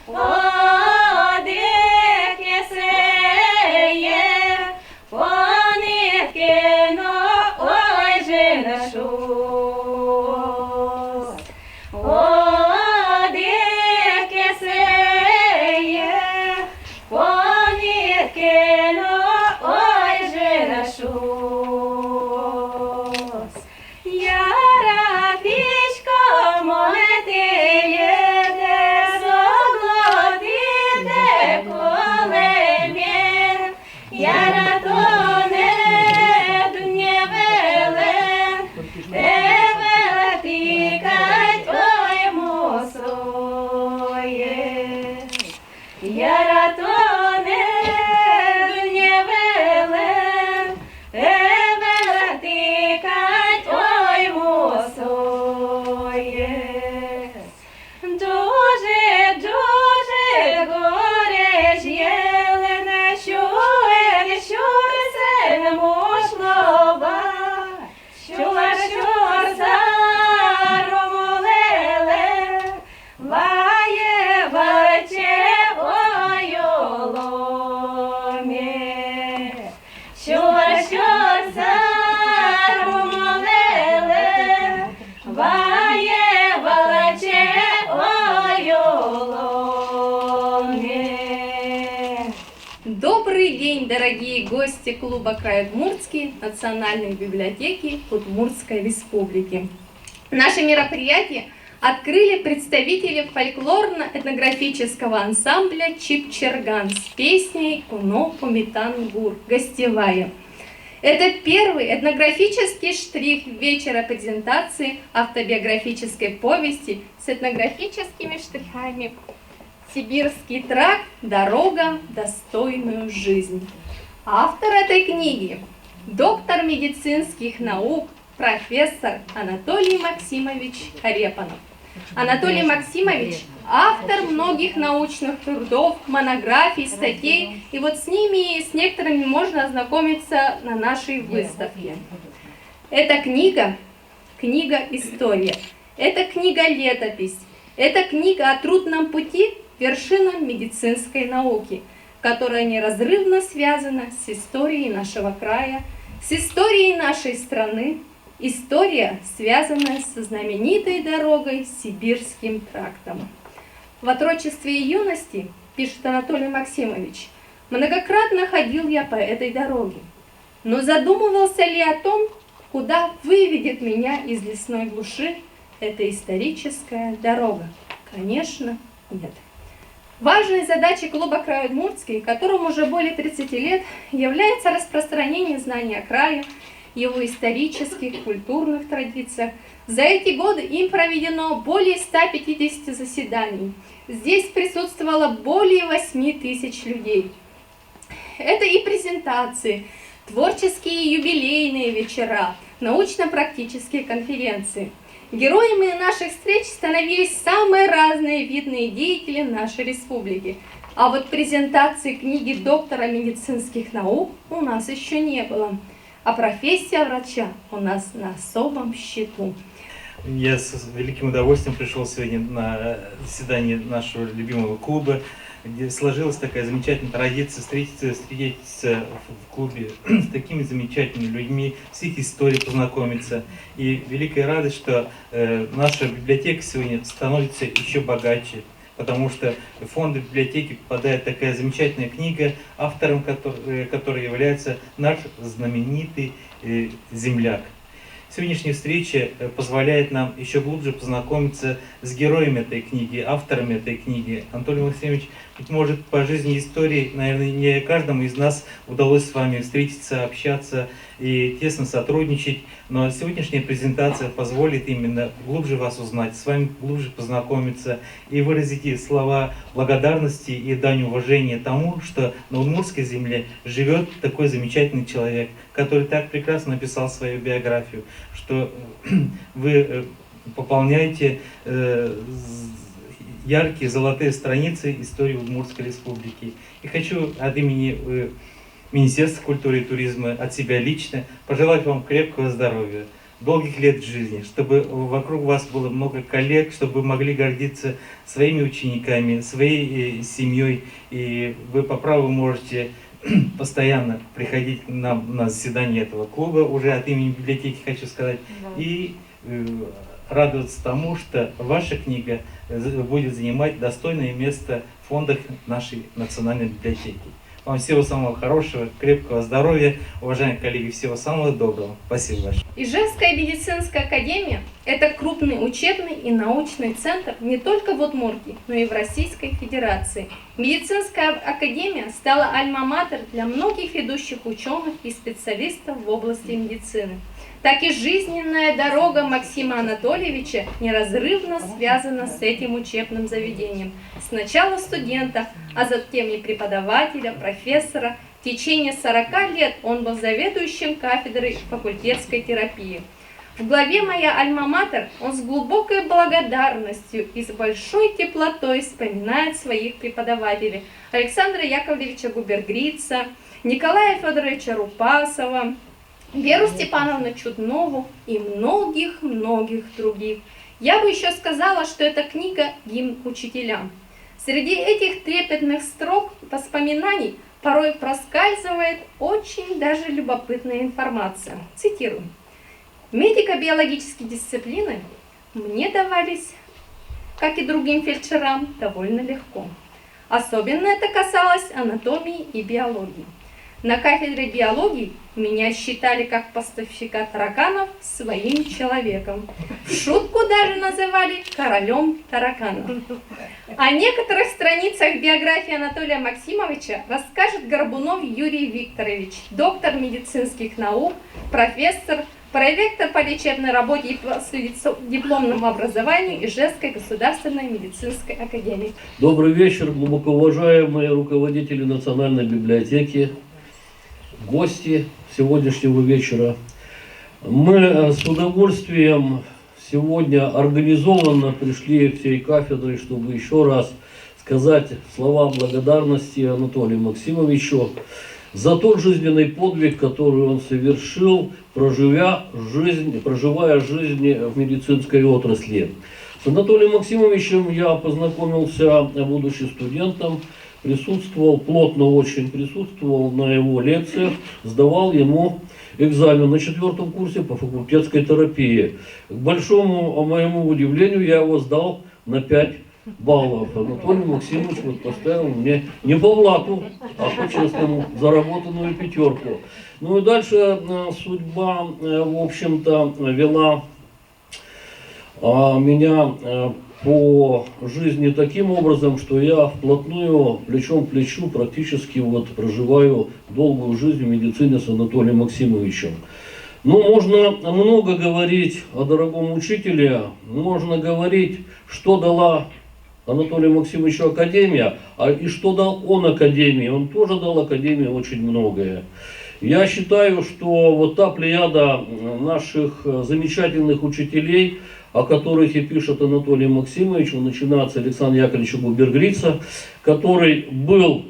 Одике сеє, понитки, ой же нашу. Одике сеє, понитки, ой же нашу. Яра пічко молитиє, де золотите колем'є. Яра то не днєвеле, тебе тікать ой мусоє. Яра то не днєвеле, тебе тікать ой мусоє. Дуже, дуже гореш єлене, щур се не можлова, щур заромолеле, ває ваче ой оломє. Щур заромолеле, ває ваче ой оломє. Добрый день, дорогие гости клуба «Край Удмуртский» Национальной библиотеки Удмуртской Республики. Наше мероприятие открыли представители фольклорно-этнографического ансамбля «Чипчерган» с песней «Куно Помитангур» гостевая. Это первый этнографический штрих вечера презентации автобиографической повести с этнографическими штрихами «Сибирский тракт. Дорога в достойную жизнь». Автор этой книги – доктор медицинских наук, профессор Анатолий Максимович Репанов. Анатолий Максимович – автор многих научных трудов, монографий, статей, и вот с ними и с некоторыми можно ознакомиться на нашей выставке. Эта книга – книга-история, это книга-летопись, это книга о трудном пути вершинам медицинской науки, которая неразрывно связана с историей нашего края, с историей нашей страны, история, связанная со знаменитой дорогой Сибирским трактом. В отрочестве и юности, пишет Анатолий Максимович, многократно ходил я по этой дороге, но задумывался ли о том, куда выведет меня из лесной глуши эта историческая дорога? Конечно, нет. Важной задачей клуба «Край Удмуртский», которому уже более 30 лет, является распространение знания о крае, его исторических, культурных традициях. За эти годы им проведено более 150 заседаний. Здесь присутствовало более 8 тысяч людей. Это и презентации, творческие юбилейные вечера, научно-практические конференции. Героями наших встреч становились самые разные видные деятели нашей республики. А вот презентации книги доктора медицинских наук у нас еще не было. А профессия врача у нас на особом счету. Я с великим удовольствием пришел сегодня на заседание нашего любимого клуба, где сложилась такая замечательная традиция встретиться в клубе с такими замечательными людьми, с их историей познакомиться. И великая радость, что наша библиотека сегодня становится еще богаче, потому что в фонд библиотеки попадает такая замечательная книга, автором которой является наш знаменитый земляк. Сегодняшняя встреча позволяет нам еще глубже познакомиться с героями этой книги, авторами этой книги. Анатолий Максимович, быть может, по жизни и истории, наверное, не каждому из нас удалось с вами встретиться, общаться и тесно сотрудничать, но сегодняшняя презентация позволит именно глубже вас узнать, с вами глубже познакомиться и выразить слова благодарности и дань уважения тому, что на удмуртской земле живет такой замечательный человек, который так прекрасно написал свою биографию, что вы пополняете яркие золотые страницы истории Удмуртской республики. И хочу от имени Министерства культуры и туризма, от себя лично, пожелать вам крепкого здоровья, долгих лет жизни, чтобы вокруг вас было много коллег, чтобы вы могли гордиться своими учениками, своей семьей, и вы по праву можете постоянно приходить к нам на заседание этого клуба, уже от имени библиотеки хочу сказать, и радоваться тому, что ваша книга будет занимать достойное место в фондах нашей национальной библиотеки. Вам всего самого хорошего, крепкого здоровья, уважаемые коллеги, всего самого доброго. Спасибо большое. Ижевская медицинская академия – это крупный учебный и научный центр не только в Удмуртии, но и в Российской Федерации. Медицинская академия стала альма-матер для многих ведущих ученых и специалистов в области медицины. Так и жизненная дорога Максима Анатольевича неразрывно связана с этим учебным заведением. Сначала студента, а затем и преподавателя, профессора. В течение 40 лет он был заведующим кафедрой факультетской терапии. В главе «Моя альма-матер» он с глубокой благодарностью и с большой теплотой вспоминает своих преподавателей Александра Яковлевича Губергрица, Николая Федоровича Рупасова, Веру Степановну Чуднову и многих-многих других. Я бы еще сказала, что эта книга – гимн учителям. Среди этих трепетных строк воспоминаний порой проскальзывает очень даже любопытная информация. Цитирую. «Медико-биологические дисциплины мне давались, как и другим фельдшерам, довольно легко. Особенно это касалось анатомии и биологии. На кафедре биологии меня считали как поставщика тараканов своим человеком. В шутку даже называли королем тараканов. О некоторых страницах биографии Анатолия Максимовича расскажет Горбунов Юрий Викторович, доктор медицинских наук, профессор, проректор по лечебной работе и дипломному образованию Ижевской государственной медицинской академии. Добрый вечер, глубоко уважаемые руководители Национальной библиотеки, гости сегодняшнего вечера. Мы с удовольствием сегодня организованно пришли всей кафедрой, чтобы еще раз сказать слова благодарности Анатолию Максимовичу за тот жизненный подвиг, который он совершил, проживая жизнь в медицинской отрасли. С Анатолием Максимовичем я познакомился, будучи студентом, плотно очень присутствовал на его лекциях, сдавал ему экзамен на 4-м курсе по факультетской терапии. К большому моему удивлению, я его сдал на 5 баллов. Анатолий Максимович поставил мне не по блату, а по-честному заработанную 5. Ну и дальше судьба, в общем-то, вела меня по жизни таким образом, что я вплотную, плечом к плечу, практически проживаю долгую жизнь в медицине с Анатолием Максимовичем. Ну, можно много говорить о дорогом учителе, можно говорить, что дала Анатолию Максимовичу академия, и что дал он академии. Он тоже дал академии очень многое. Я считаю, что та плеяда наших замечательных учителей, о которых и пишет Анатолий Максимович, начиная с Александра Яковлевича Губергрица, который был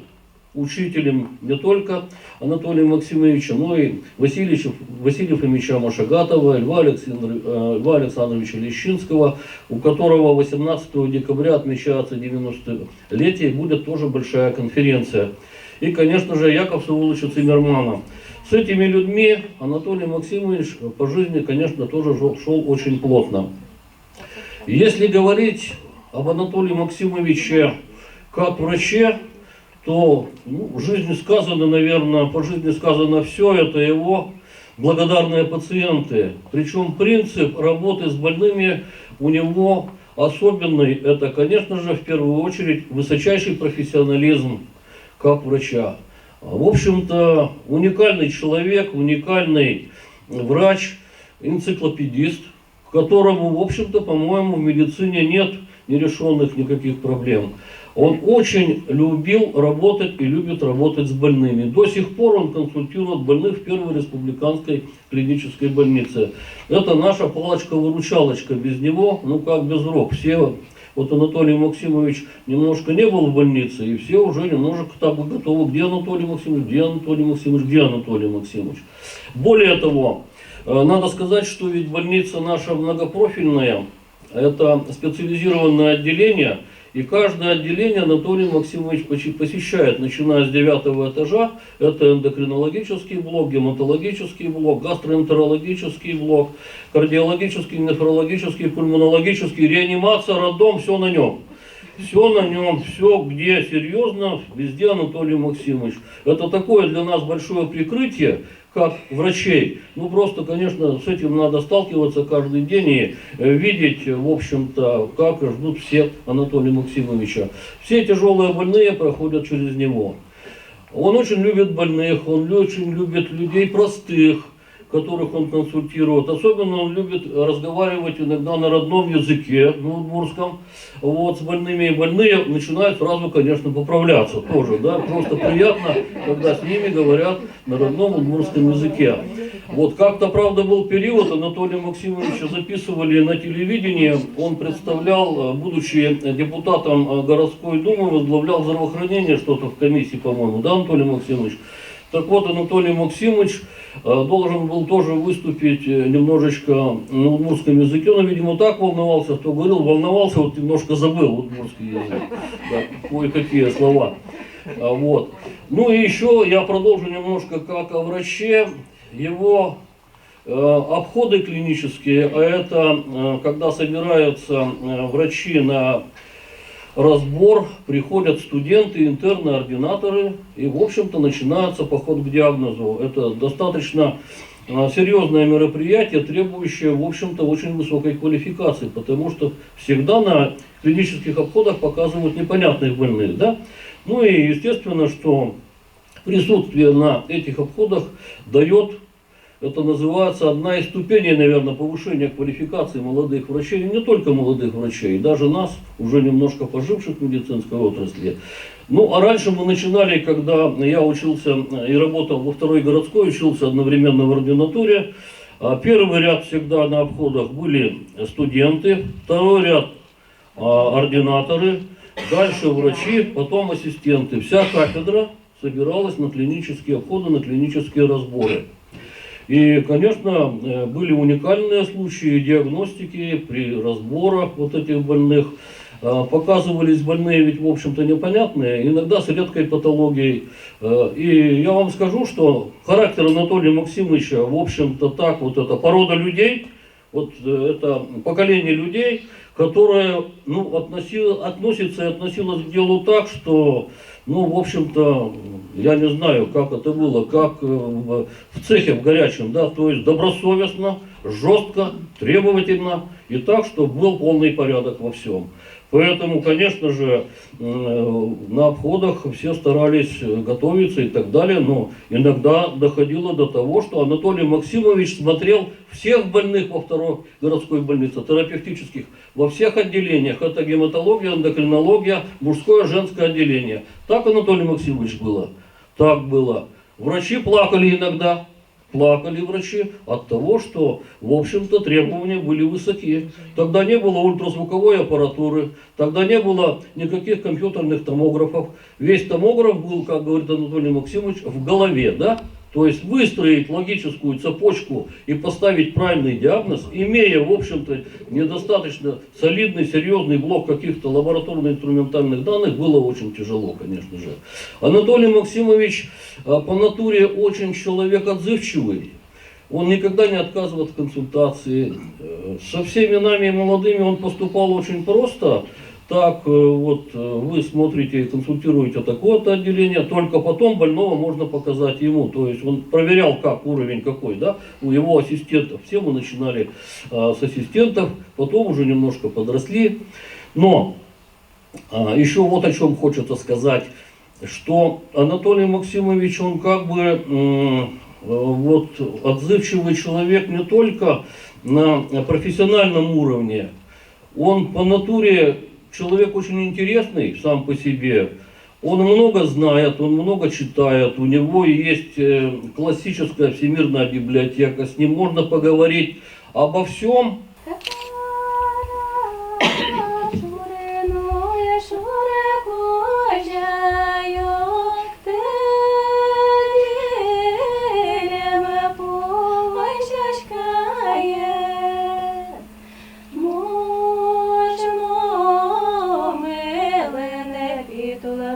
учителем не только Анатолия Максимовича, но и Василия Фомича Машагатова, Льва Александровича Лещинского, у которого 18 декабря отмечается 90-летие, и будет тоже большая конференция. И, конечно же, Якова Всеволодовича Циммермана. С этими людьми Анатолий Максимович по жизни, конечно, тоже шел очень плотно. Если говорить об Анатолии Максимовиче как враче, то в жизни сказано, наверное, по жизни сказано все, это его благодарные пациенты. Причем принцип работы с больными у него особенный. Это, конечно же, в первую очередь высочайший профессионализм как врача. В общем-то, уникальный человек, уникальный врач, энциклопедист, которому, в общем-то, по-моему, в медицине нет нерешенных никаких проблем. Он очень любил работать и любит работать с больными. До сих пор он консультирует больных в Первой республиканской клинической больнице. Это наша палочка-выручалочка. Без него, как без рук. Все, Анатолий Максимович немножко не был в больнице, и все уже немножко готовы. Где Анатолий Максимович, где Анатолий Максимович, где Анатолий Максимович. Более того, Надо сказать, что ведь больница наша многопрофильная, это специализированное отделение, и каждое отделение Анатолий Максимович посещает, начиная с 9 этажа. Это эндокринологический блок, гематологический блок, гастроэнтерологический блок, кардиологический, нефрологический, пульмонологический, реанимация, роддом, все на нем. Все на нем, все где серьезно, везде Анатолий Максимович. Это такое для нас большое прикрытие, как врачей. Ну просто, конечно, с этим надо сталкиваться каждый день и видеть, в общем-то, как ждут все Анатолия Максимовича. Все тяжелые больные проходят через него. Он очень любит больных, он очень любит людей простых, которых он консультирует. Особенно он любит разговаривать иногда на родном языке, на удмуртском, вот, с больными. И больные начинают сразу, конечно, поправляться тоже, да, просто приятно, когда с ними говорят на родном удмуртском языке. Вот, как-то, правда, был период, Анатолия Максимовича записывали на телевидении, он представлял, будучи депутатом городской думы, возглавлял здравоохранение, что-то в комиссии, по-моему, да, Анатолий Максимович? Так вот, Анатолий Максимович должен был тоже выступить немножечко на удмуртском языке, но, видимо, так волновался, что говорил, волновался, вот немножко забыл удмуртский язык, да, кое-какие слова. Вот. Ну и еще я продолжу немножко как о враче, его обходы клинические, а это когда собираются врачи на разбор, приходят студенты, интерны, ординаторы, и, в общем-то, начинается поход к диагнозу. Это достаточно серьезное мероприятие, требующее, в общем-то, очень высокой квалификации, потому что всегда на клинических обходах показывают непонятных больных, да? Ну и, естественно, что присутствие на этих обходах дает, это называется одна из ступеней, наверное, повышения квалификации молодых врачей, и не только молодых врачей, даже нас, уже немножко поживших в медицинской отрасли. Ну, а раньше мы начинали, когда я учился и работал во второй городской, учился одновременно в ординатуре. Первый ряд всегда на обходах были студенты, второй ряд ординаторы, дальше врачи, потом ассистенты. Вся кафедра собиралась на клинические обходы, на клинические разборы. И, конечно, были уникальные случаи диагностики при разборах вот этих больных. Показывались больные ведь, в общем-то, непонятные, иногда с редкой патологией. И я вам скажу, что характер Анатолия Максимовича, в общем-то, так, вот это порода людей, вот это поколение людей, которое, ну, относится и относилось к делу так, что, ну, в общем-то, я не знаю, как это было, как в цехе в горячем, да, то есть добросовестно, жестко, требовательно, и так, чтобы был полный порядок во всем. Поэтому, конечно же, на обходах все старались готовиться и так далее, но иногда доходило до того, что Анатолий Максимович смотрел всех больных во второй городской больнице, терапевтических, во всех отделениях. Это гематология, эндокринология, мужское, женское отделение. Так, Анатолий Максимович, было? Так было. Врачи плакали иногда. Плакали врачи от того, что, в общем-то, требования были высокие. Тогда не было ультразвуковой аппаратуры, тогда не было никаких компьютерных томографов. Весь томограф был, как говорит Анатолий Максимович, в голове, да? То есть выстроить логическую цепочку и поставить правильный диагноз, имея, в общем-то, недостаточно солидный, серьезный блок каких-то лабораторно-инструментальных данных, было очень тяжело, конечно же. Анатолий Максимович по натуре очень человек отзывчивый. Он никогда не отказывает в консультации. Со всеми нами молодыми он поступал очень просто. Так, вот вы смотрите и консультируете такое-то отделение, только потом больного можно показать ему. То есть он проверял, как уровень какой, да, у его ассистентов. Все мы начинали с ассистентов, потом уже немножко подросли. Но еще вот о чем хочется сказать, что Анатолий Максимович, он как бы вот отзывчивый человек не только на профессиональном уровне, он по натуре человек очень интересный сам по себе, он много знает, он много читает, у него есть классическая всемирная библиотека, с ним можно поговорить обо всем.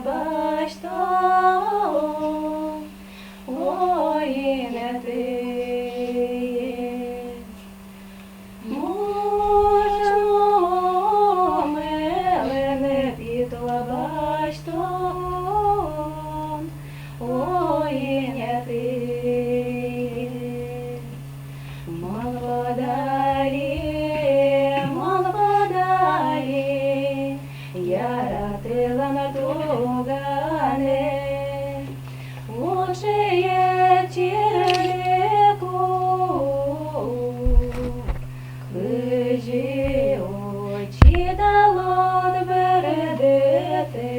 баштон, ой, не ти. Можемо мене пітла баштон, ой, не ти. Мал подалі, я ратила на тугане, очі є тіреку, крижі очі дало бередете.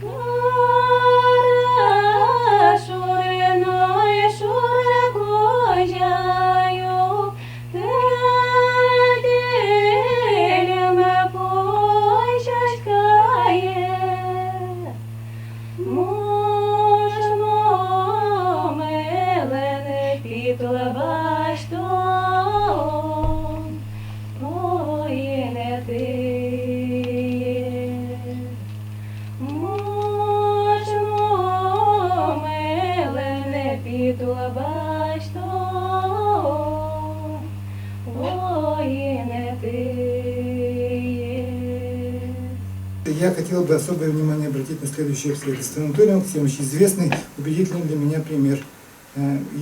Кара шуриною шурекожаю, теділями пощачкає. Можемо милене пітла баштон, ой, не ти. Можемо милене пітла баштон, ой, не ти. Я хотел бы особое внимание обратить на следующее обстоятельство. Анатолий Максимович известный, убедительный для меня пример.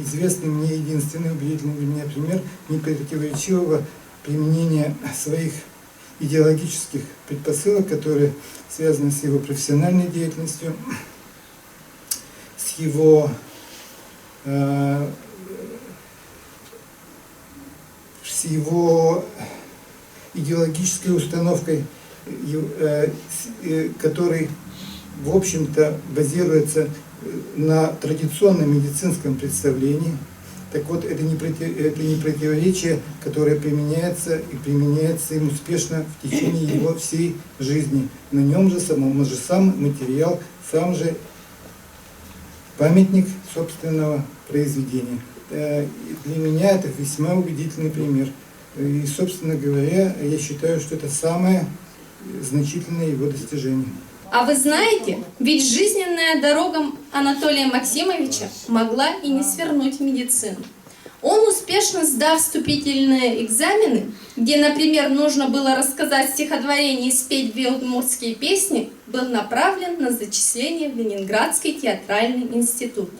Известный мне единственный убедительный для меня пример непротиворечивого применения своих идеологических предпосылок, которые связаны с его профессиональной деятельностью, с его идеологической установкой, который, в общем-то, базируется на традиционном медицинском представлении. Так вот, это не противоречие, которое применяется и применяется им успешно в течение его всей жизни. На нем же самом, же сам материал, сам же памятник собственного произведения. Для меня это весьма убедительный пример. И, собственно говоря, я считаю, что это самое значительное его достижение. А вы знаете, ведь жизненная дорога Анатолия Максимовича могла и не свернуть в медицину. Он, успешно сдав вступительные экзамены, где, например, нужно было рассказать стихотворение и спеть две удмуртские песни, был направлен на зачисление в Ленинградский театральный институт.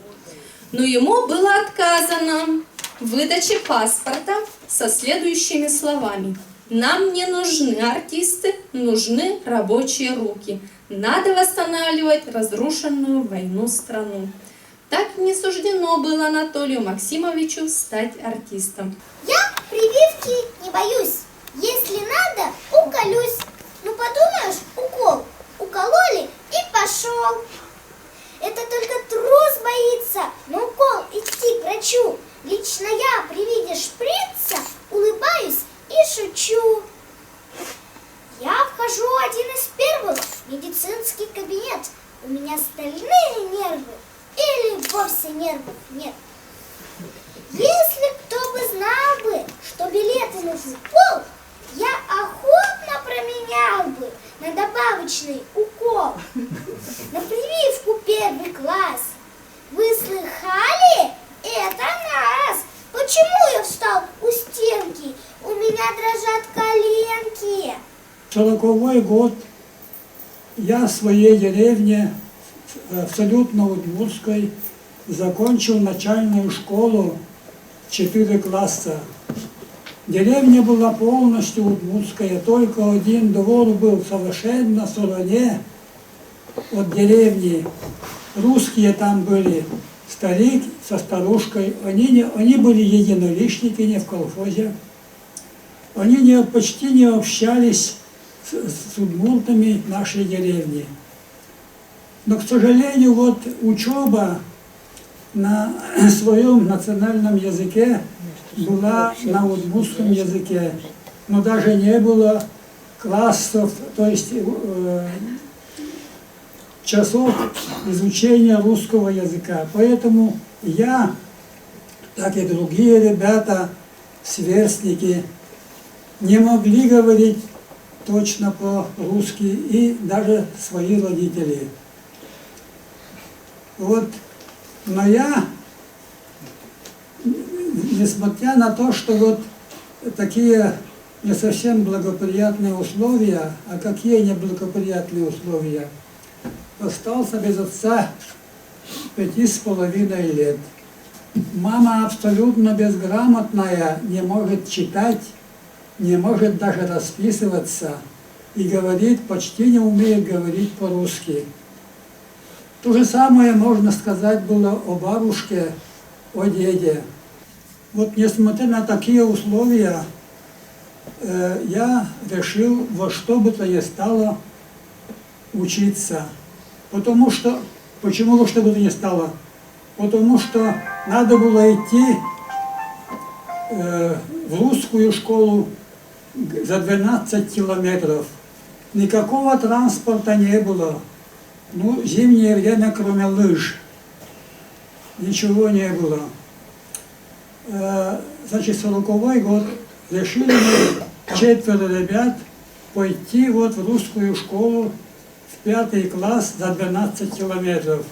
Но ему было отказано в выдаче паспорта со следующими словами: «Нам не нужны артисты, нужны рабочие руки. Надо восстанавливать разрушенную войну страну». Так не суждено было Анатолию Максимовичу стать артистом. Я прививки не боюсь. Если надо, уколюсь. Ну подумаешь, укол. Укололи и пошел. Это только трус боится на укол идти к врачу. Лично я при виде шприца улыбаюсь и шучу. Я вхожу один из первых в медицинский кабинет. У меня стальные нервы или вовсе нервов нет. Если кто бы знал бы, что билеты нужны в пол, я охотно променял бы на добавочный укол, на прививку первый класс. Вы слыхали? Это нас! Почему я встал у стенки? У меня дрожат коленки. 40-й год я в своей деревне, абсолютно удмуртской, закончил начальную школу 4 класса. Деревня была полностью удмуртская, только один двор был совершенно в стороне от деревни. Русские там были, старик со старушкой, они были единоличники, не в колхозе. Они почти не общались с удмуртами нашей деревни. Но, к сожалению, вот учеба на своем национальном языке была на удмуртском языке. Но даже не было классов, то есть часов изучения русского языка. Поэтому я, так и другие ребята, сверстники, не могли говорить точно по-русски, и даже свои родители. Вот, но я, несмотря на то, что вот такие не совсем благоприятные условия, а какие неблагоприятные условия, остался без отца 5,5 лет. Мама абсолютно безграмотная, не может читать, не может даже расписываться и говорит, почти не умеет говорить по-русски. То же самое можно сказать было о бабушке, о деде. Вот несмотря на такие условия, я решил во что бы то ни стало учиться. Потому что, почему во что бы то ни стало? Потому что надо было идти в русскую школу за 12 километров. Никакого транспорта не было. Ну, зимнее время, кроме лыж, ничего не было. Значит, 40-й год решили мы 4 ребят пойти вот в русскую школу в 5 класс за 12 километров.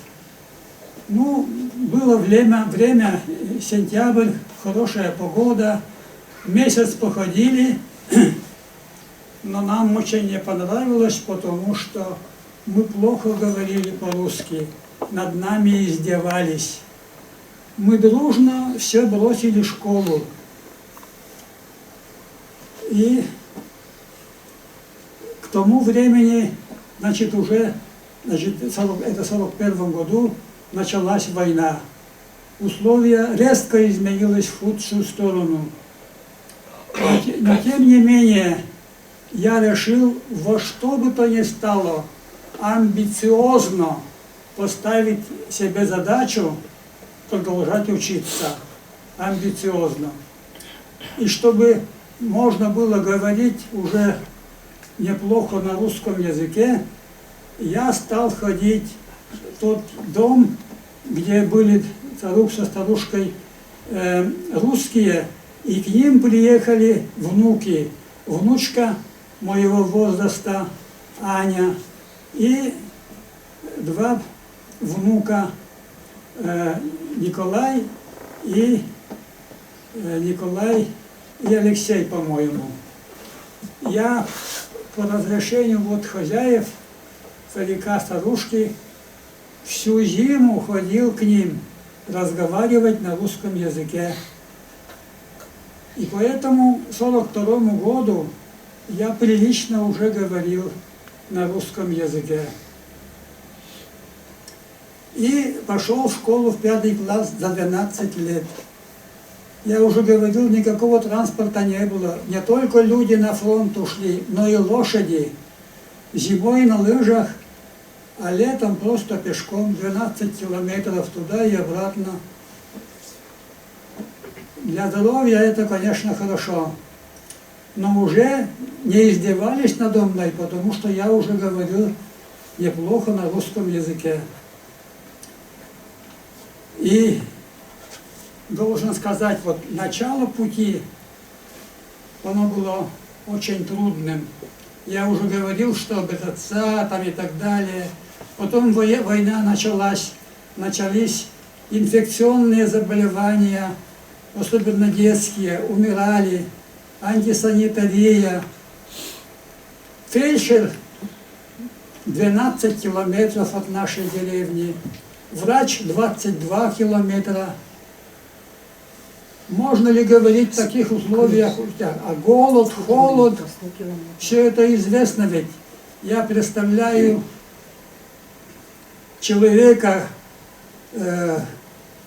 Ну, было время сентябрь, хорошая погода, месяц походили, но нам очень не понравилось, потому что мы плохо говорили по-русски, над нами издевались. Мы дружно все бросили в школу. И к тому времени, значит, уже, значит, это в 41 году началась война. Условия резко изменились в худшую сторону. Но тем не менее, я решил во что бы то ни стало амбициозно поставить себе задачу продолжать учиться. Амбициозно. И чтобы можно было говорить уже неплохо на русском языке, я стал ходить в тот дом, где были старух со старушкой русские, и к ним приехали внуки. Внучка моего возраста, Аня, и 2 внука, Николай и Алексей, по-моему. Я по разрешению вот хозяев, старика, старушки, всю зиму ходил к ним разговаривать на русском языке. И поэтому к 42 году я прилично уже говорил на русском языке. И пошел в школу в 5 класс за 12 лет. Я уже говорил, никакого транспорта не было. Не только люди на фронт ушли, но и лошади. Зимой на лыжах, а летом просто пешком 12 километров туда и обратно. Для здоровья это, конечно, хорошо. Но уже не издевались надо мной, потому что я уже говорил неплохо на русском языке. И должен сказать, вот начало пути, оно было очень трудным. Я уже говорил, что без отца там и так далее. Потом война началась, начались инфекционные заболевания, особенно детские, умирали, антисанитария. Фельдшер 12 километров от нашей деревни, врач 22 километра. Можно ли говорить в таких условиях? А голод, холод, все это известно ведь. Я представляю человека,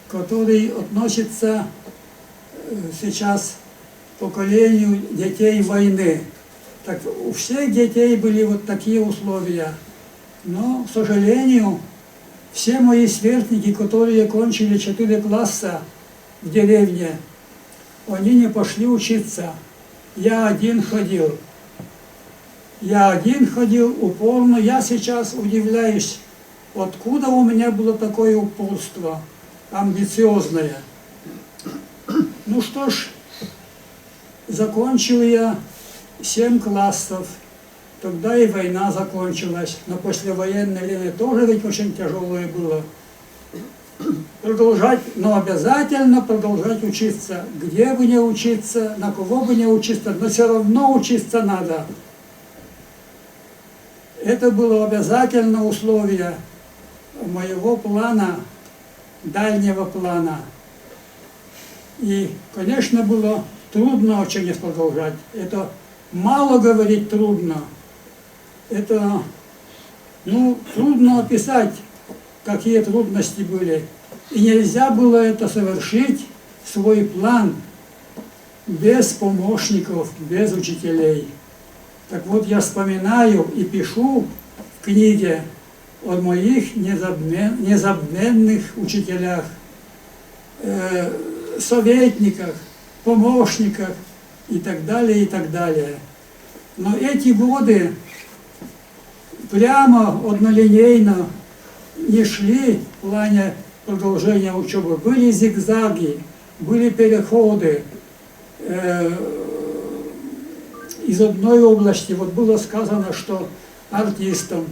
который относится сейчас к поколению детей войны. Так, у всех детей были вот такие условия. Но, к сожалению, все мои сверстники, которые кончили 4 класса в деревне, они не пошли учиться. Я один ходил. Я один ходил упорно. Я сейчас удивляюсь, откуда у меня было такое упорство, амбициозное. Ну что ж, закончил я 7 классов. Тогда и война закончилась, но послевоенное время тоже ведь очень тяжелое было. Продолжать, но обязательно продолжать учиться. Где бы не учиться, на кого бы не учиться, но все равно учиться надо. Это было обязательное условие моего плана, дальнего плана. И, конечно, было трудно очень продолжать. Это мало говорить трудно. Это, трудно описать, какие трудности были. И нельзя было это совершить, свой план, без помощников, без учителей. Так вот, я вспоминаю и пишу в книге о моих незабвенных учителях, советниках, помощниках и так далее, и так далее. Но эти годы прямо, однолинейно не шли в плане продолжения учебы. Были зигзаги, были переходы из одной области. Вот было сказано, что артистом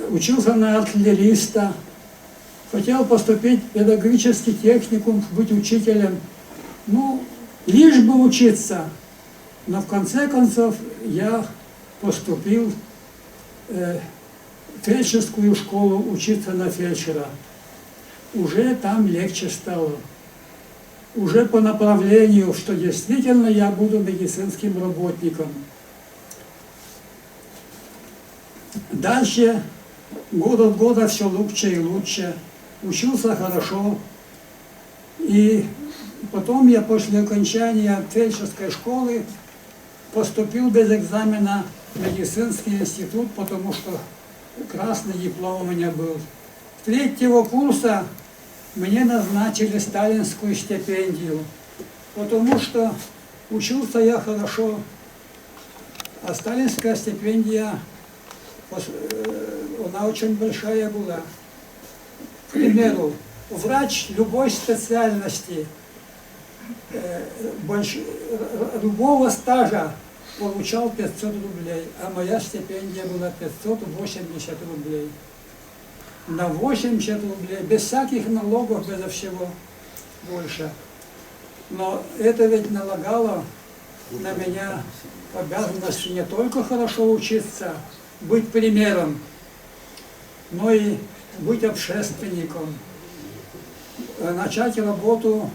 учился на артиллериста, хотел поступить в педагогический техникум, быть учителем. Лишь бы учиться. Но в конце концов я поступил в фельдшерскую школу учиться на фельдшера. Уже там легче стало. Уже по направлению, что действительно я буду медицинским работником. Дальше год от года все лучше и лучше. Учился хорошо. И потом я после окончания фельдшерской школы поступил без экзамена в медицинский институт, потому что красный диплом у меня был. С 3-го курса мне назначили сталинскую стипендию, потому что учился я хорошо, а сталинская стипендия, она очень большая была. К примеру, врач любой специальности, любого стажа получал 500 рублей, а моя стипендия была 580 рублей. На 80 рублей, без всяких налогов, безо всего больше. Но это ведь налагало на меня обязанность не только хорошо учиться, быть примером, но и быть общественником, начать работу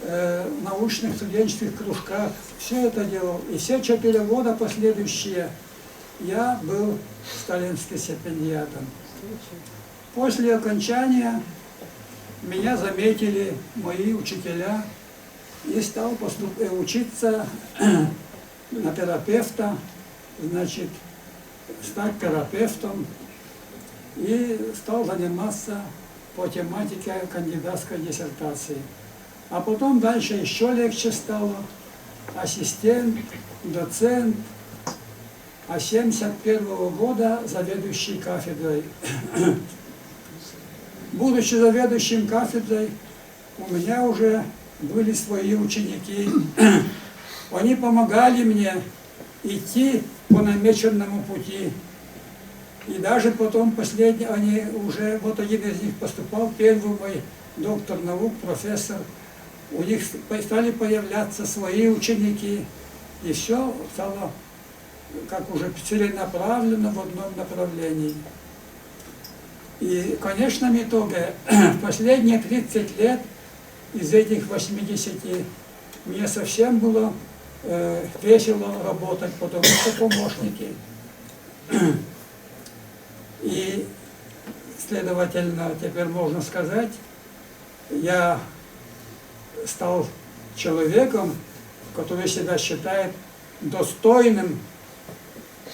в научных студенческих кружках. Все это делал. И все 4 года последующие я был сталинским стипендиатом. После окончания меня заметили мои учителя и стал учиться на терапевта, значит, стать терапевтом и стал заниматься по тематике кандидатской диссертации. А потом дальше еще легче стало. Ассистент, доцент, а с 1971 года заведующий кафедрой. Будучи заведующим кафедрой, у меня уже были свои ученики. Они помогали мне идти по намеченному пути. И даже потом последний, вот один из них поступал, первый мой доктор наук, профессор. У них стали появляться свои ученики. И все стало как уже целенаправленно в одном направлении. И в конечном итоге, в последние 30 лет из этих 80 мне совсем было весело работать, потому что помощники. И, следовательно, теперь можно сказать, я стал человеком, который себя считает достойным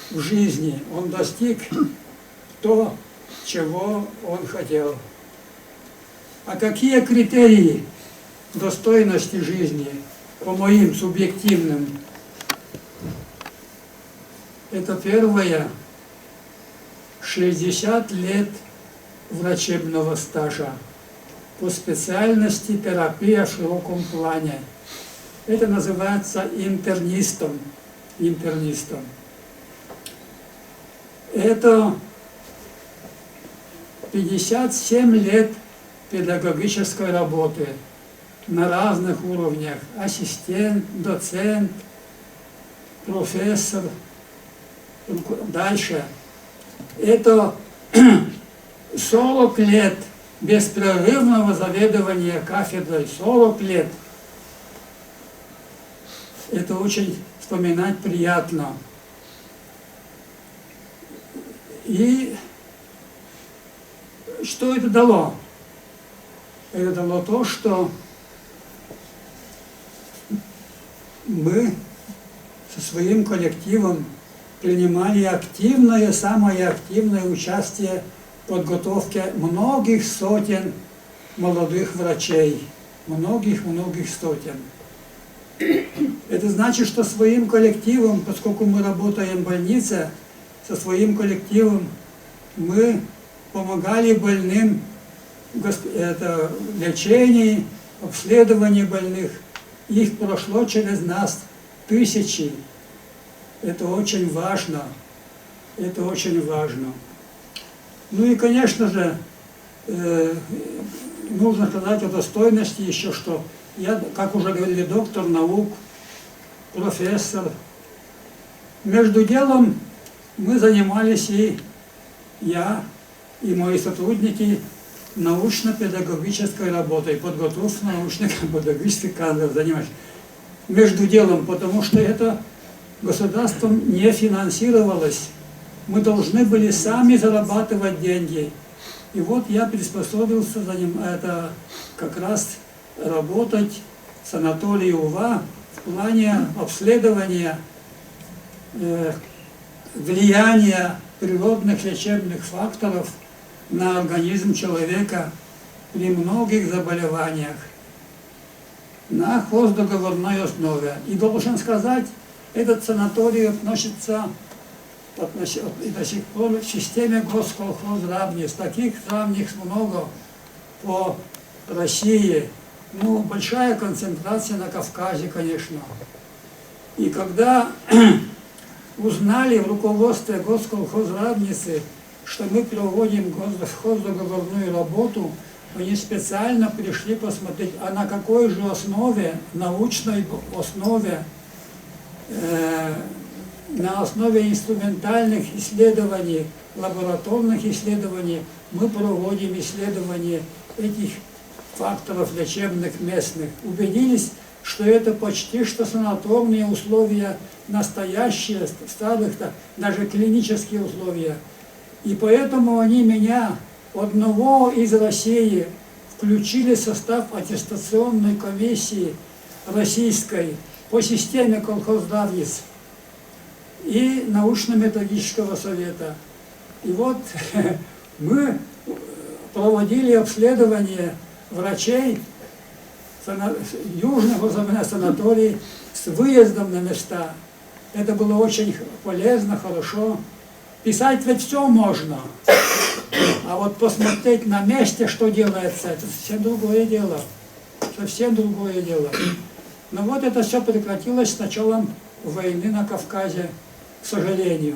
в жизни. Он достиг то, чего он хотел. А какие критерии достойности жизни, по моим субъективным? Это первое, 60 лет врачебного стажа по специальности терапия в широком плане. Это называется интернистом. это 57 лет педагогической работы на разных уровнях. Ассистент, доцент, профессор. Дальше. Это 40 лет беспрерывного заведования кафедрой. 40 лет. Это очень вспоминать приятно. И что это дало? Это дало то, что мы со своим коллективом принимали активное, самое активное участие в подготовке многих сотен молодых врачей. Многих сотен. Это значит, что своим коллективом, поскольку мы работаем в больнице, со своим коллективом мы помогали больным в лечении, обследовании больных. Их прошло через нас тысячи. Это очень важно. Это очень важно. Ну и, конечно же, нужно сказать о достойности еще, что я, как уже говорили, доктор наук, профессор. Между делом мы занимались и я, и мои сотрудники научно-педагогической работой, подготовкой научно-педагогических кадров занимались. Между делом, потому что это государством не финансировалось. Мы должны были сами зарабатывать деньги. И вот я приспособился это как раз работать в санатории УВА в плане обследования влияния природных лечебных факторов на организм человека при многих заболеваниях на хоздоговорной основе. И должен сказать, этот санаторий относится и до сих пор в системе госколхозравниц. Таких равниц много по России. Ну, большая концентрация на Кавказе, конечно. И когда узнали в руководстве госколхозравницы, что мы проводим хоздоговорную работу, они специально пришли посмотреть, а на какой же основе, научной основе, на основе инструментальных исследований, лабораторных исследований мы проводим исследования этих факторов лечебных местных. Убедились, что это почти что санаторные условия, настоящие, старых, даже клинические условия. И поэтому они меня, одного из России, включили в состав аттестационной комиссии российской по системе колхоздравниц и научно-методического совета. И вот мы проводили обследование врачей южных санаторий с выездом на места. Это было очень полезно, хорошо. Писать ведь все можно, а вот посмотреть на месте, что делается, это совсем другое дело. Совсем другое дело. Но вот это все прекратилось с началом войны на Кавказе, к сожалению.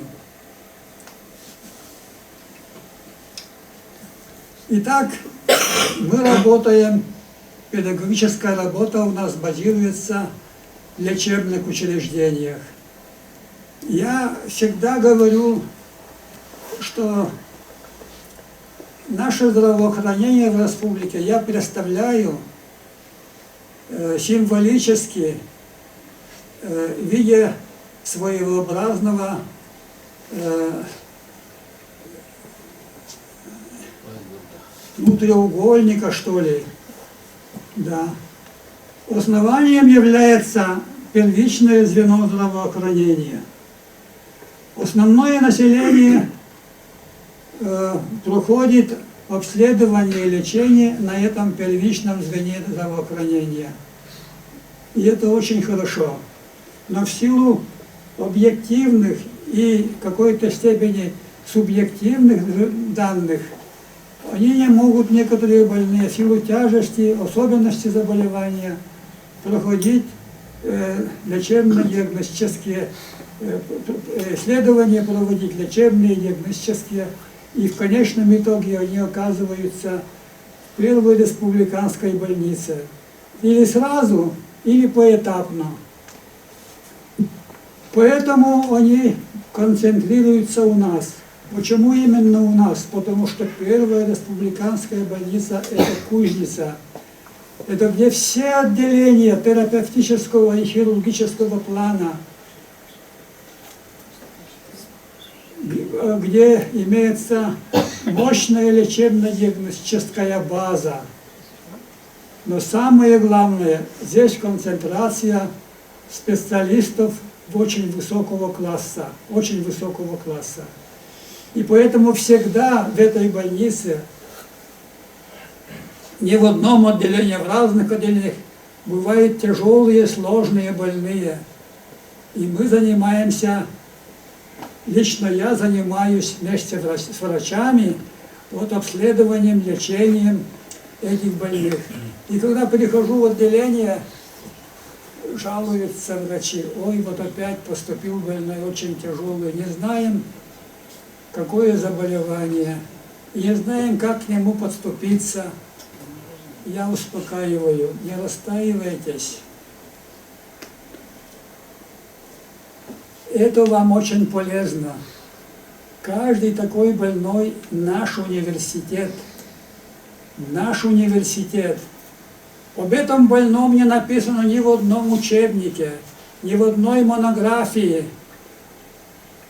Итак, мы работаем, педагогическая работа у нас базируется в лечебных учреждениях. Я всегда говорю, что наше здравоохранение в республике я представляю символически в виде своеобразного треугольника, что ли. Да. Основанием является первичное звено здравоохранения. Основное население проходит обследование и лечение на этом первичном звене здравоохранения. И это очень хорошо. Но в силу объективных и в какой-то степени субъективных данных, они не могут, некоторые больные, в силу тяжести, особенностей заболевания, проходить лечебно-диагностические исследования проводить, лечебные, диагностические. И в конечном итоге они оказываются в первой республиканской больнице. Или сразу, или поэтапно. Поэтому они концентрируются у нас. Почему именно у нас? Потому что первая республиканская больница – это Кузница. Это где все отделения терапевтического и хирургического плана, где имеется мощная лечебно-диагностическая база. Но самое главное, здесь концентрация специалистов очень высокого класса, очень высокого класса. И поэтому всегда в этой больнице, не в одном отделении, а в разных отделениях, бывают тяжелые, сложные больные. И мы занимаемся, лично я занимаюсь вместе с врачами вот обследованием, лечением этих больных. И когда прихожу в отделение, жалуются врачи: ой, вот опять поступил больной, очень тяжелый, не знаем, какое заболевание, не знаем, как к нему подступиться. Я успокаиваю: не расстраивайтесь. Это вам очень полезно. Каждый такой больной – наш университет. Наш университет. Об этом больном не написано ни в одном учебнике, ни в одной монографии,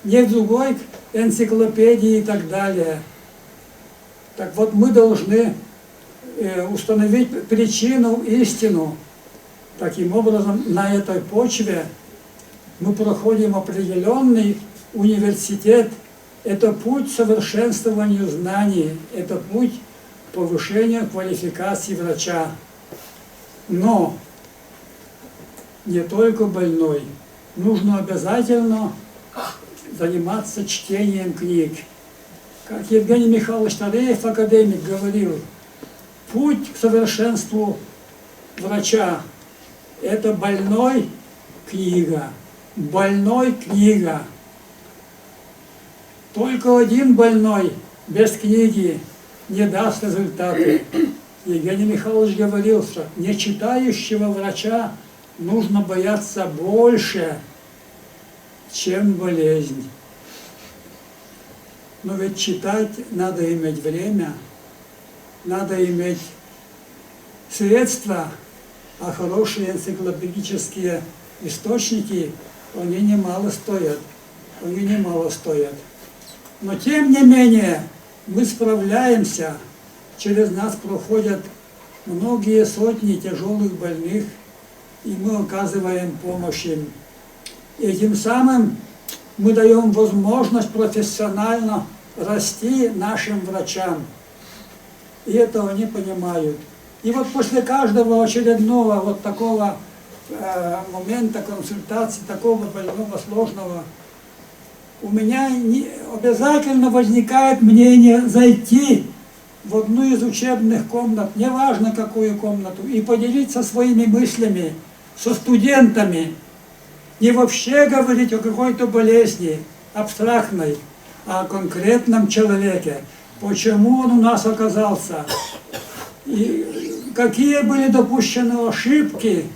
ни в другой энциклопедии и так далее. Так вот, мы должны установить причину, истину. Таким образом, на этой почве мы проходим определенный университет. Это путь к совершенствованию знаний, это путь к повышению квалификации врача. Но не только больной. Нужно обязательно заниматься чтением книг. Как Евгений Михайлович Тареев, академик, говорил, путь к совершенству врача – это больной книга. Больной книга. Только один больной без книги не даст результаты. Евгений Михайлович говорил, что нечитающего врача нужно бояться больше, чем болезнь. Но ведь читать надо иметь время, надо иметь средства, а хорошие энциклопедические источники, они немало стоят. Они немало стоят. Но тем не менее мы справляемся. Через нас проходят многие сотни тяжелых больных, и мы оказываем помощь им. И тем самым мы даем возможность профессионально расти нашим врачам. И это они понимают. И вот после каждого очередного вот такого момента консультации, такого больного, сложного, у меня обязательно возникает мнение зайти в одну из учебных комнат, неважно какую комнату, и поделиться своими мыслями со студентами. Не вообще говорить о какой-то болезни абстрактной, а о конкретном человеке. Почему он у нас оказался? И какие были допущены ошибки,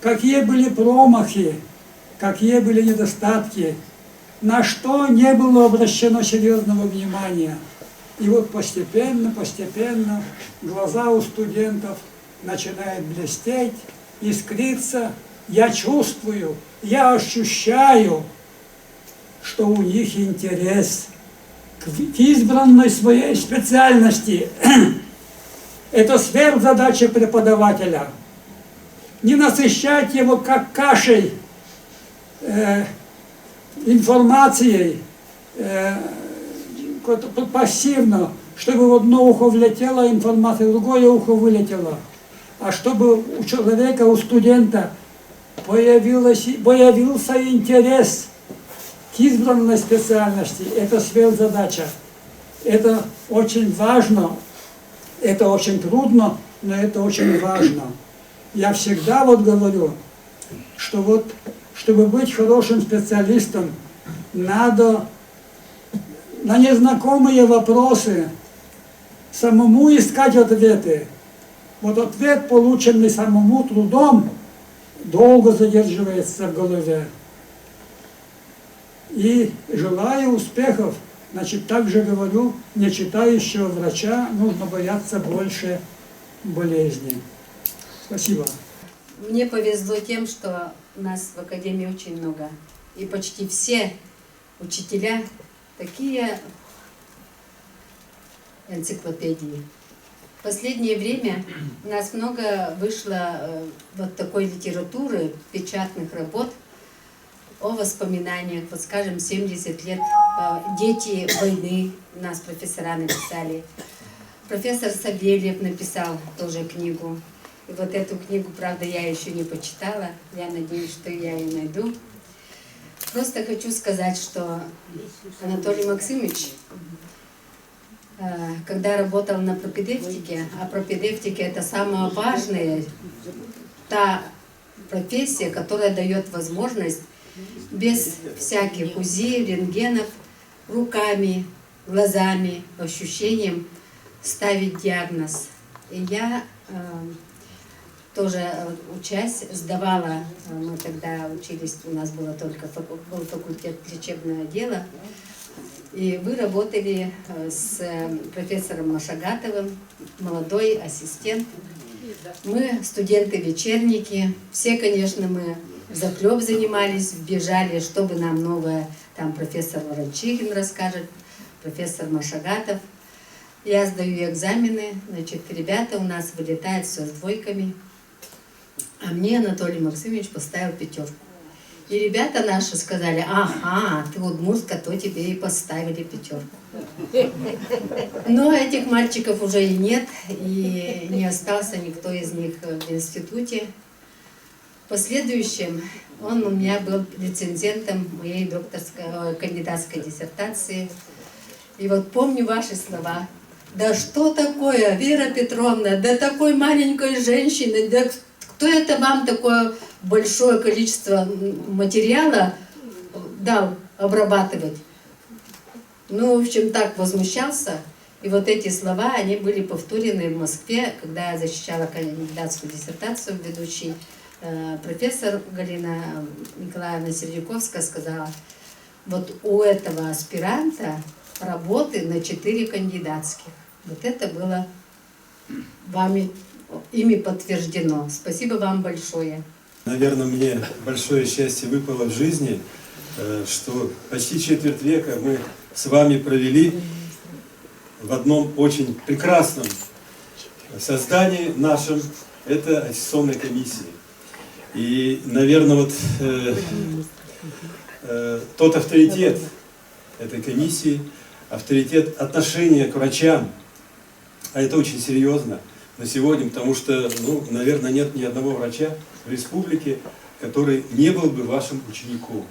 какие были промахи, какие были недостатки, на что не было обращено серьезного внимания. И вот постепенно, постепенно глаза у студентов начинают блестеть, искриться. Я чувствую, я ощущаю, что у них интерес к избранной своей специальности. Это сверхзадача преподавателя. Не насыщать его как кашей, информацией, пассивно, чтобы в одно ухо влетела информация, в другое ухо вылетела. А чтобы у человека, у студента появился интерес к избранной специальности. Это сверхзадача. Это очень важно, это очень трудно, но это очень важно. Я всегда вот говорю, что вот, чтобы быть хорошим специалистом, надо на незнакомые вопросы самому искать ответы. Вот ответ, полученный самому трудом, долго задерживается в голове. И желаю успехов. Значит, также говорю, не читающего врача нужно бояться больше болезней. Спасибо. Мне повезло тем, что у нас в академии очень много. И почти все учителя такие энциклопедии. В последнее время у нас много вышло вот такой литературы, печатных работ о воспоминаниях. Вот скажем, 70 лет дети войны у нас профессора написали. Профессор Савельев написал тоже книгу. И вот эту книгу, правда, я еще не почитала. Я надеюсь, что я ее найду. Просто хочу сказать, что Анатолий Максимович, когда работал на пропедевтике, а пропедевтика это самая важная, та профессия, которая дает возможность без всяких УЗИ, рентгенов, руками, глазами, ощущением ставить диагноз. И я тоже учась, сдавала, мы тогда учились, у нас было только был факультет лечебного дела, и вы работали с профессором Машагатовым, молодой ассистент. Мы студенты-вечерники, все, конечно, мы взахлеб занимались, бежали, чтобы нам новое, там профессор Ворончихин расскажет, профессор Машагатов. Я сдаю экзамены, значит, ребята у нас вылетают все с двойками, а мне Анатолий Максимович поставил 5. И ребята наши сказали: ага, ты удмуртка, то тебе и поставили 5. Но этих мальчиков уже и нет, и не остался никто из них в институте. В последующем он у меня был рецензентом моей кандидатской диссертации. И вот помню ваши слова. Да что такое, Вера Петровна, да такой маленькой женщины, да кто это вам такое большое количество материала дал обрабатывать? Ну, в общем, так возмущался. И вот эти слова, они были повторены в Москве, когда я защищала кандидатскую диссертацию, ведущий профессор Галина Николаевна Сердюковская сказала: вот у этого аспиранта работы на 4 кандидатских. Вот это было ими подтверждено. Спасибо вам большое. Наверное, мне большое счастье выпало в жизни, что почти четверть века мы с вами провели в одном очень прекрасном создании нашем, это аттестационной комиссии. И, наверное, вот тот авторитет этой комиссии, авторитет отношения к врачам, а это очень серьезно на сегодня, потому что, ну, наверное, нет ни одного врача в республике, который не был бы вашим учеником.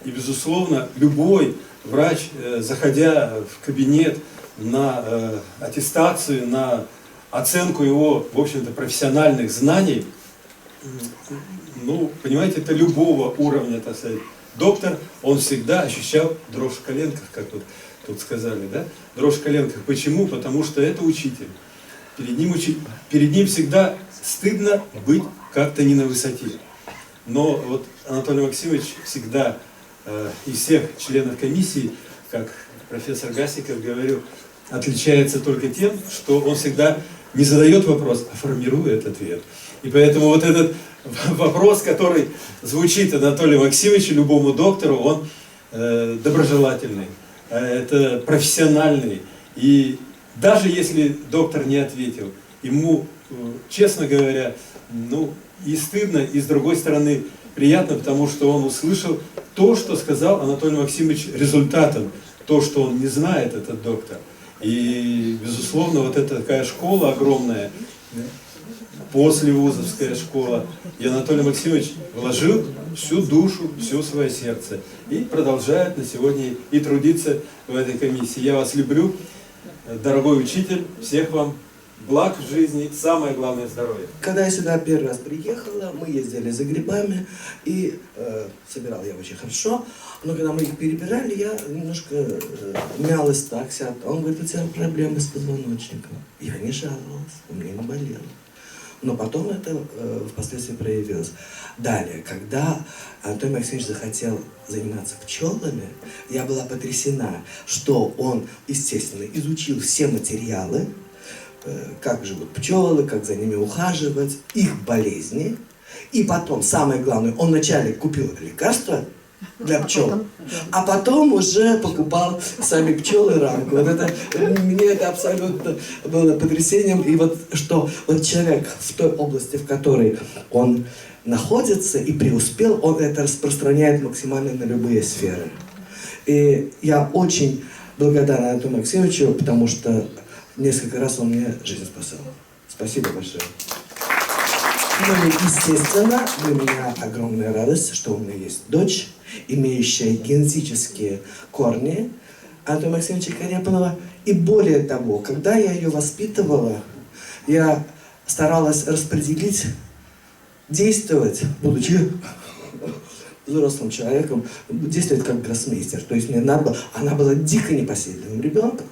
И, безусловно, любой врач, заходя в кабинет на аттестацию, на оценку его, в общем-то, профессиональных знаний, ну, понимаете, это любого уровня, так сказать. Доктор, он всегда ощущал дрожь в коленках, как тут сказали, да? Дрожь в коленках. Почему? Потому что это учитель. Перед ним всегда стыдно быть как-то не на высоте. Но вот Анатолий Максимович всегда из всех членов комиссии, как профессор Гасиков говорил, отличается только тем, что он всегда не задает вопрос, а формирует ответ. И поэтому вот этот вопрос, который звучит Анатолию Максимовичу, любому доктору, он доброжелательный, это профессиональный. И даже если доктор не ответил, ему, честно говоря, ну, и стыдно, и с другой стороны приятно, потому что он услышал то, что сказал Анатолий Максимович результатом, то, что он не знает, этот доктор. И, безусловно, вот эта такая школа огромная, послевузовская школа, и Анатолий Максимович вложил всю душу, все свое сердце и продолжает на сегодня и трудиться в этой комиссии. Я вас люблю, дорогой учитель, всех вам благ в жизни, самое главное здоровье. Когда я сюда первый раз приехала, мы ездили за грибами, и собирал я очень хорошо, но когда мы их перебирали, я немножко мялась так, сяд. Он говорит, у тебя проблемы с позвоночником. Я не жаловалась, у меня не болело. Но потом это впоследствии проявилось. Далее, когда Анатолий Максимович захотел заниматься пчелами, я была потрясена, что он, естественно, изучил все материалы, как живут пчелы, как за ними ухаживать, их болезни. И потом, самое главное, он вначале купил лекарства для пчел, а потом уже покупал сами пчелы рамку. Вот это, мне это абсолютно было потрясением. И вот что вот человек в той области, в которой он находится и преуспел, он это распространяет максимально на любые сферы. И я очень благодарна Анатолию Максимовичу, потому что несколько раз он мне жизнь спасал. Спасибо большое. Ну и, естественно, для меня огромная радость, что у меня есть дочь, имеющая генетические корни Анатолия Максимовича Карепанова. И более того, когда я ее воспитывала, я старалась распределить, действовать, будучи взрослым человеком, действовать как гроссмейстер. То есть мне надо было, она была дико непоседливым ребенком,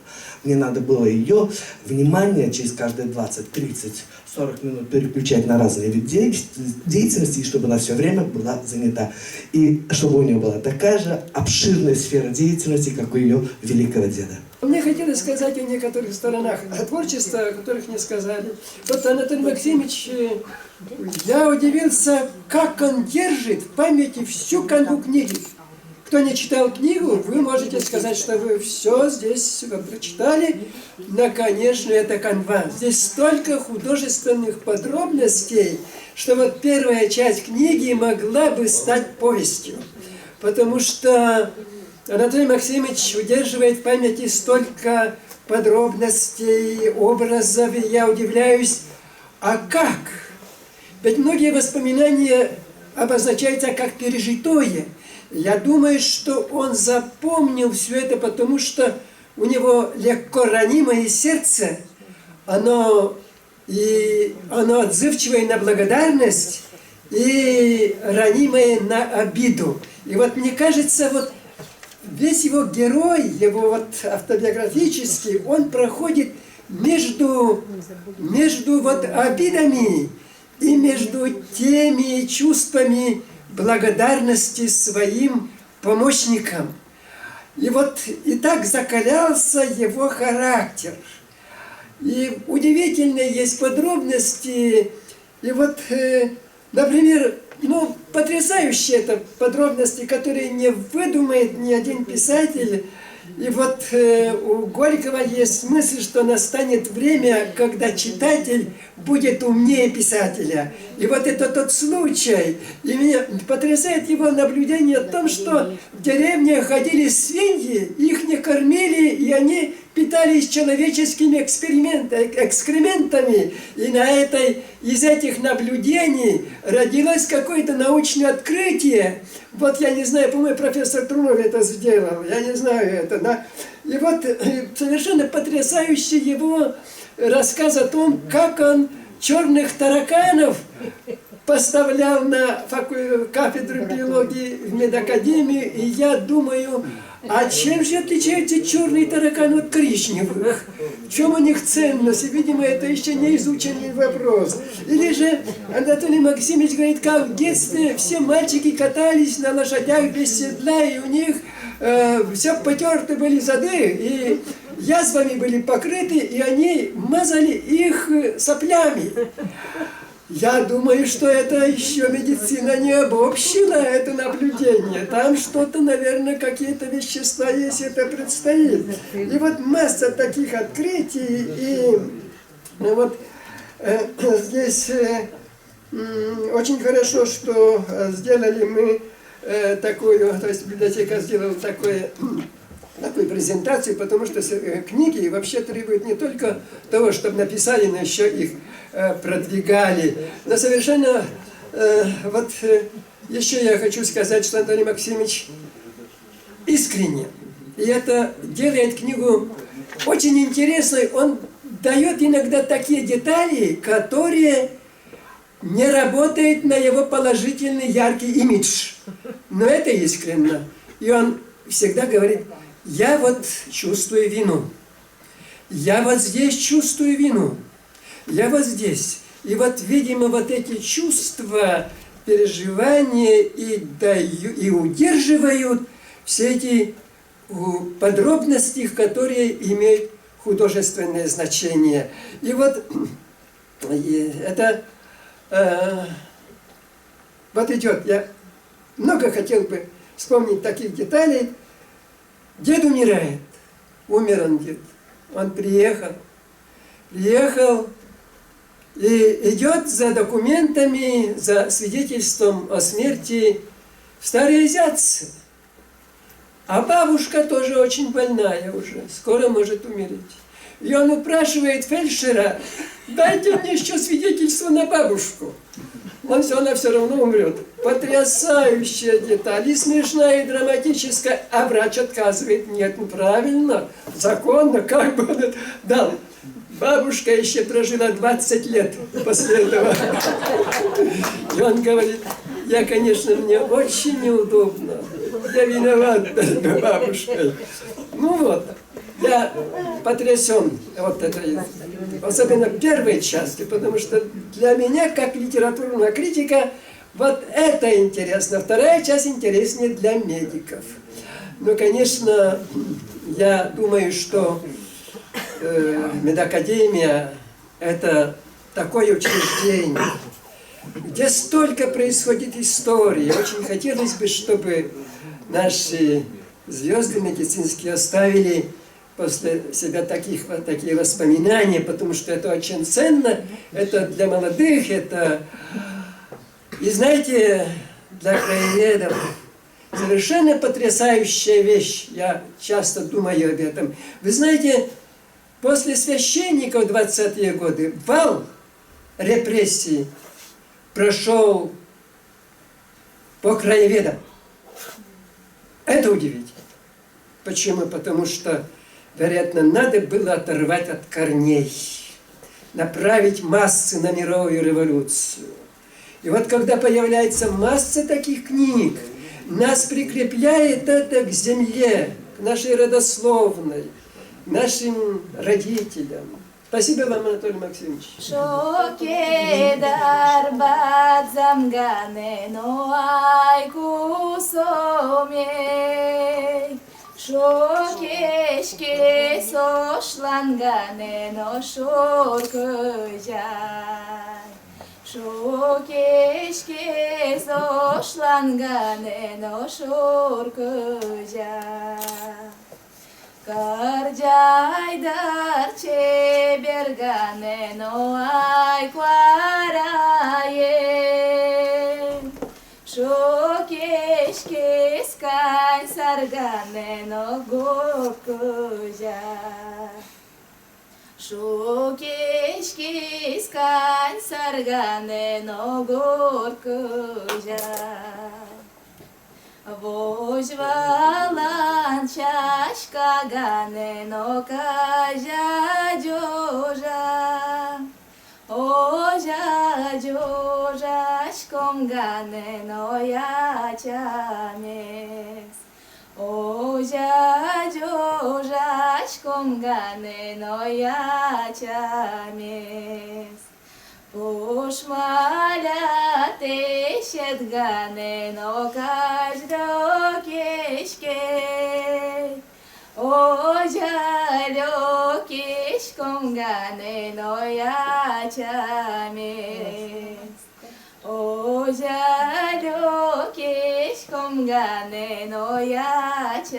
мне надо было ее внимание через каждые 20, 30, 40 минут переключать на разные виды деятельности, и чтобы она все время была занята. И чтобы у нее была такая же обширная сфера деятельности, как у ее великого деда. Мне хотелось сказать о некоторых сторонах творчества, о которых не сказали. Вот Анатолий Максимович, я удивился, как он держит в памяти всю канву книги. Кто не читал книгу, вы можете сказать, что вы все здесь прочитали, но, конечно, это канва. Здесь столько художественных подробностей, что вот первая часть книги могла бы стать повестью. Потому что Анатолий Максимович удерживает в памяти столько подробностей, образов, и я удивляюсь, а как? Ведь многие воспоминания обозначаются как пережитое. Я думаю, что он запомнил все это, потому что у него легко ранимое сердце, оно отзывчивое на благодарность и ранимое на обиду. И вот мне кажется, вот весь его герой, его вот автобиографический, он проходит между вот обидами и между теми чувствами благодарности своим помощникам. И вот и так закалялся его характер. И удивительные есть подробности. И вот, например, потрясающие это подробности, которые не выдумает ни один писатель. И вот у Горького есть мысль, что настанет время, когда читатель будет умнее писателя. И вот это тот случай. И меня потрясает его наблюдение о том, что в деревне ходили свиньи, их не кормили, и они питались человеческими экскрементами. И из этих наблюдений родилось какое-то научное открытие. Вот я не знаю, по-моему, профессор Трунов это сделал, я не знаю это, да. И вот совершенно потрясающий его рассказ о том, как он черных тараканов поставлял на кафедру биологии в медакадемию, и я думаю, а чем же отличаются черные тараканы от коричневых? В чем у них ценность? И, видимо, это еще не изученный вопрос. Или же Анатолий Максимович говорит, как в детстве все мальчики катались на лошадях без седла, и у них все потерты были зады, и язвами были покрыты, и они мазали их соплями. Я думаю, что это еще медицина не обобщила это наблюдение. Там что-то, наверное, какие-то вещества есть, это предстоит. И вот масса таких открытий. И вот здесь очень хорошо, что сделали мы такую, то есть библиотека сделала такую презентацию, потому что книги вообще требуют не только того, чтобы написали, но еще их продвигали. Но совершенно еще я хочу сказать, что Анатолий Максимович искренне, и это делает книгу очень интересной. Он дает иногда такие детали, которые не работают на его положительный яркий имидж. Но это искренно. И он всегда говорит, я вот чувствую вину. Я вот здесь чувствую вину. Я вот здесь. И вот, видимо, вот эти чувства, переживания и удерживают все эти подробности, которые имеют художественное значение. И вот это вот идет. Я много хотел бы вспомнить таких деталей. Дед умирает. Умер он, дед. Он приехал и идет за документами, за свидетельством о смерти в Старые Азиатцы. А бабушка тоже очень больная уже, скоро может умереть. И он упрашивает фельдшера, дайте мне еще свидетельство на бабушку. Она все равно умрет. Потрясающая деталь, и смешная, и драматическая. А врач отказывает. Нет, ну правильно, законно, как бы он это дал. Бабушка еще прожила 20 лет после этого. И он говорит, конечно, мне очень неудобно. Я виноват перед бабушкой. Ну вот, я потрясен вот этой, особенно первой частью, потому что для меня, как литературного критика, вот это интересно. Вторая часть интереснее для медиков. Но, конечно, я думаю, что медакадемия – это такое учреждение, где столько происходит истории. Очень хотелось бы, чтобы наши звезды медицинские оставили после себя такие воспоминания, потому что это очень ценно, это для молодых, это, и знаете, для краеведов совершенно потрясающая вещь, я часто думаю об этом. Вы знаете, после священников в 20-е годы вал репрессий прошел по краеведам. Это удивительно. Почему? Потому что, вероятно, надо было оторвать от корней, направить массы на мировую революцию. И вот когда появляется масса таких книг, нас прикрепляет это к земле, к нашей родословной, нашим родителям. Спасибо вам, Анатолий Максимович. Шоке дарбат замгане ноай кусомей. Шокешке сошлангане но шоркыжай. Шокешке сошлангане но шоркыжай. Карджайдар чебергане ноай кварае. Шокешке скань саргане но горкыжа. Шокешке скань саргане но горкыжа. Вожвалан чашкагане но кажа джожа. Ожа джожа шкомгане но ячамес. Ожа джожа шкомгане но ячамес. Пушмаля тешетгане но каждо кешке. Ожа лёкешкомгане но ячамес. Ожа лёкешкомгане но ячамес.